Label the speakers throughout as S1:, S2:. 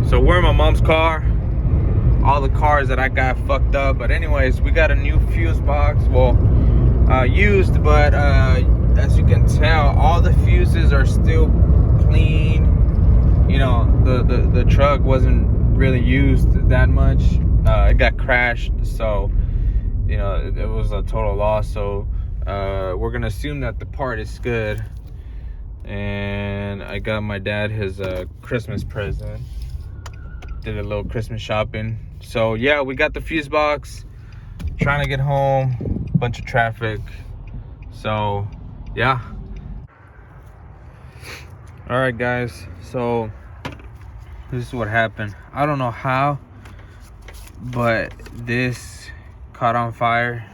S1: So we're in my mom's car. All the cars that I got fucked up. But anyways, we got a new fuse box. Well, used, but as you can tell, all the fuses are still clean. You know, the truck wasn't really used that much. It got crashed, so you know it was a total loss. So we're gonna assume that the part is good. And I got my dad his Christmas present. Did a little Christmas shopping. So yeah, we got the fuse box. Trying to get home. Bunch of traffic. So yeah. All right, guys. So this is what happened. I don't know how, but this caught on fire.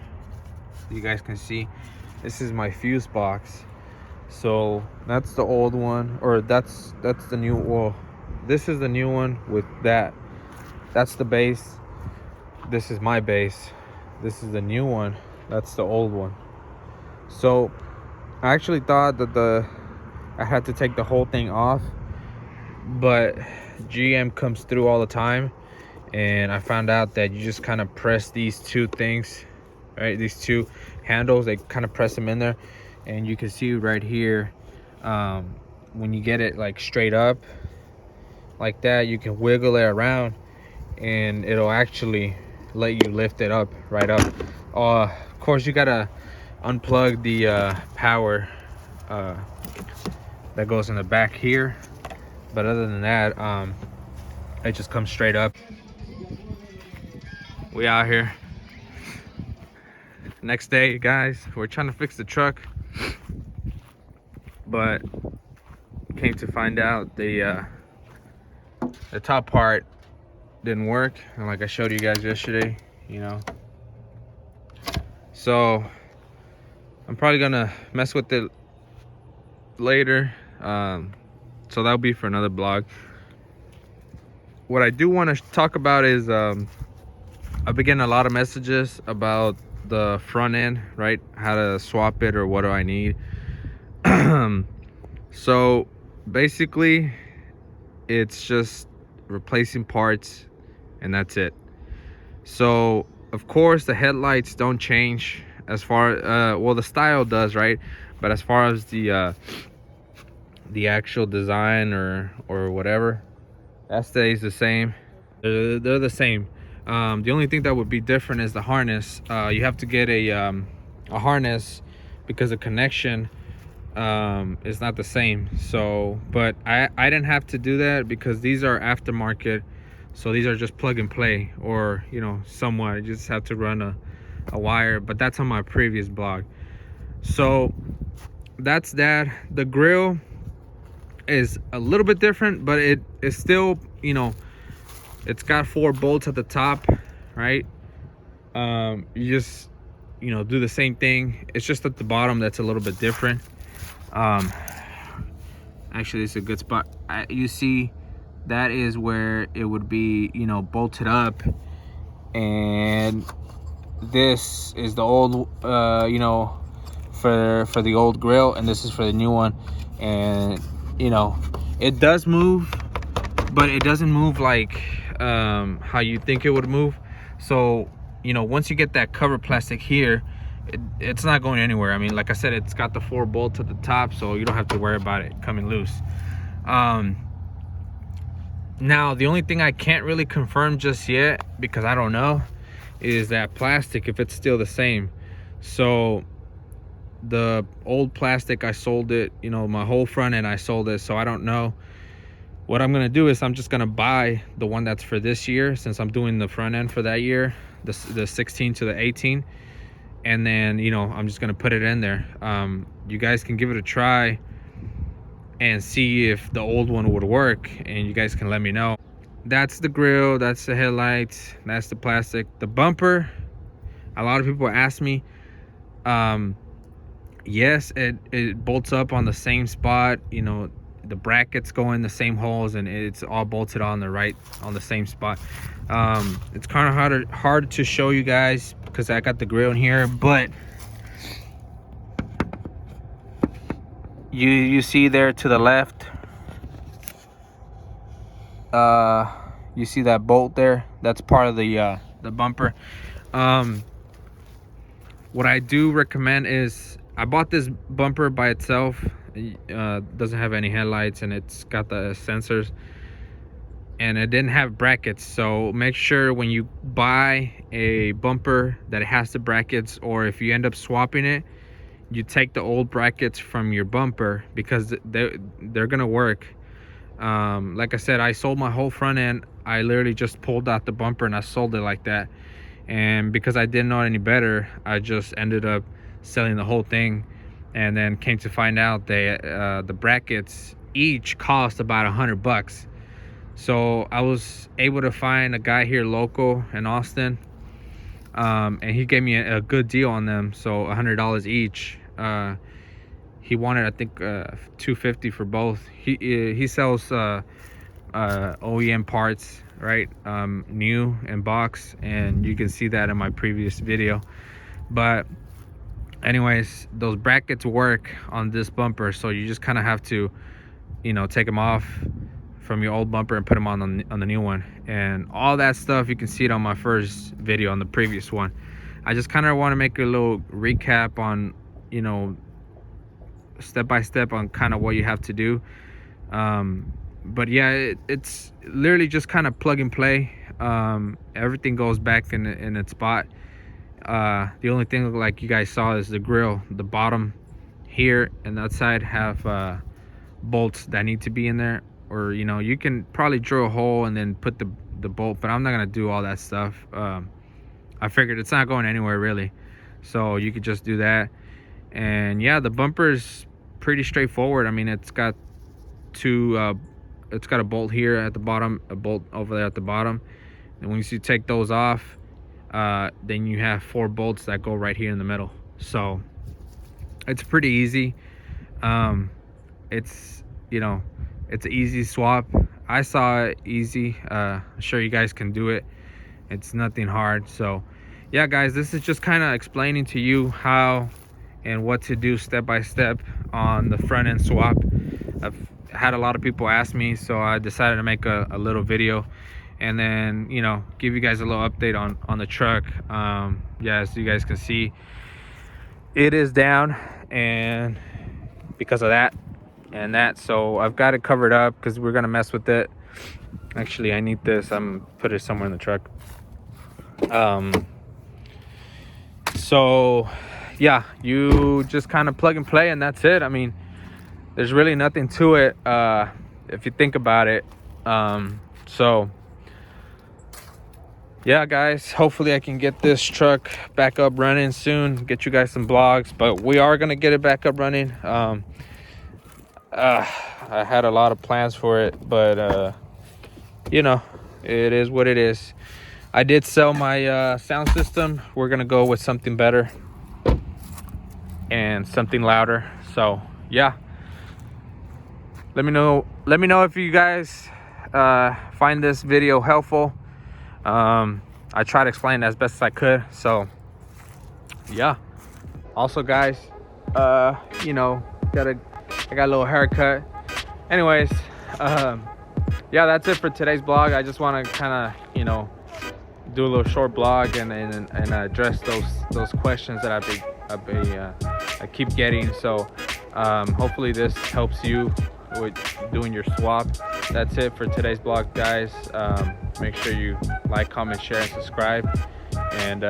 S1: You guys can see. This is my fuse box. So that's the old one, or that's the new. Well, this is the new one with that. That's the base. This is my base. This is the new one. That's the old one. So I actually thought that I had to take the whole thing off, but GM comes through all the time, and I found out that you just kind of press these two things, right? These two handles, they kind of press them in there, and you can see right here, when you get it like straight up like that, you can wiggle it around and it'll actually let you lift it up right up. Of course, you gotta unplug the power that goes in the back here, but other than that, it just comes straight up. We out here. Next day, guys, we're trying to fix the truck, but came to find out the top part didn't work, and like I showed you guys yesterday, you know. So I'm probably gonna mess with it later, so that'll be for another vlog. What I do want to talk about is I've been getting a lot of messages about the front end, right? How to swap it, or what do I need. So basically it's just replacing parts, and that's it. So of course the headlights don't change as far well, the style does, right? But as far as the actual design or whatever, that stays the same. They're the same. The only thing that would be different is the harness. You have to get a harness because the connection is not the same. So but I didn't have to do that because these are aftermarket, so these are just plug and play, or you know, somewhat you just have to run a wire. But that's on my previous blog. So that's that. The grill is a little bit different, but it is still, you know, it's got 4 bolts at the top, right? You just, you know, do the same thing. It's just at the bottom that's a little bit different. Actually, it's a good spot. You see, that is where it would be, you know, bolted up, and this is the old, you know, for the old grill, and this is for the new one. And you know, it does move, but it doesn't move like how you think it would move. So you know, once you get that cover plastic here, it's not going anywhere. I mean, like I said, it's got the 4 bolts at the top, so you don't have to worry about it coming loose. Now the only thing I can't really confirm just yet, because I don't know, is that plastic, if it's still the same. So the old plastic, I sold it, you know, my whole front end I sold it, so I don't know. What I'm gonna do is I'm just gonna buy the one that's for this year, since I'm doing the front end for that year, the 16 to the 18, and then, you know, I'm just gonna put it in there. You guys can give it a try and see if the old one would work, and you guys can let me know. That's the grill, that's the headlights, that's the plastic. The bumper, a lot of people ask me, yes, it bolts up on the same spot, you know, the brackets go in the same holes, and it's all bolted on the same spot. It's kind of hard to show you guys because I got the grill in here, but you see there to the left, You see that bolt there? That's part of the bumper. What I do recommend is, I bought this bumper by itself. Doesn't have any headlights, and it's got the sensors, and it didn't have brackets. So make sure when you buy a bumper that it has the brackets, or if you end up swapping it, you take the old brackets from your bumper, because they're gonna work. Like I said, I sold my whole front end. I literally just pulled out the bumper and I sold it like that. And because I didn't know any better, I just ended up selling the whole thing, and then came to find out that the brackets each cost about $100. So I was able to find a guy here local in Austin, and he gave me a good deal on them. So $100 each. He wanted, I think, $250 for both. He sells OEM parts, right? New in box, and you can see that in my previous video. But anyways, those brackets work on this bumper, so you just kind of have to, take them off from your old bumper and put them on the new one. And all that stuff, you can see it on my first video, on the previous one. I just kind of want to make a little recap on, step by step on kind of what you have to do. But yeah, it's literally just kind of plug and play. Everything goes back in its spot. The only thing, like you guys saw, is the grill. The bottom here and that side have bolts that need to be in there, or you can probably drill a hole and then put the bolt, but I'm not gonna do all that stuff. I figured it's not going anywhere really, so you could just do that. And yeah, the bumper is pretty straightforward. I mean, it's got it's got a bolt here at the bottom, a bolt over there at the bottom, and once you take those off, then you have 4 bolts that go right here in the middle. So it's pretty easy. It's it's an easy swap. I saw it easy. I'm sure you guys can do it. It's nothing hard. So yeah, guys, this is just kind of explaining to you how and what to do step by step on the front end swap. I've had a lot of people ask me, so I decided to make a little video, and then give you guys a little update on the truck. Yeah, as you guys can see, it is down, and because of that and that, so I've got it covered up because we're gonna mess with it. Actually, I need this. I'm put it somewhere in the truck. So yeah, you just kind of plug and play, and that's it. I mean, there's really nothing to it if you think about it. So yeah, guys, hopefully I can get this truck back up running soon, get you guys some vlogs, but we are gonna get it back up running. I had a lot of plans for it, but it is what it is. I did sell my sound system. We're gonna go with something better and something louder. So yeah, let me know if you guys find this video helpful. I try to explain it as best as I could. So yeah, also guys, I got a little haircut. Anyways, yeah, that's it for today's vlog. I just want to kind of do a little short blog and address those questions that I keep getting. So hopefully this helps you with doing your swap. That's it for today's vlog, guys. Make sure you like, comment, share, and subscribe, and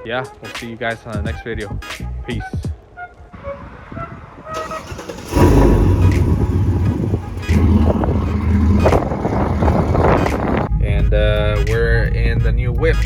S1: yeah, we'll see you guys on the next video. Peace. And we're in the new whip.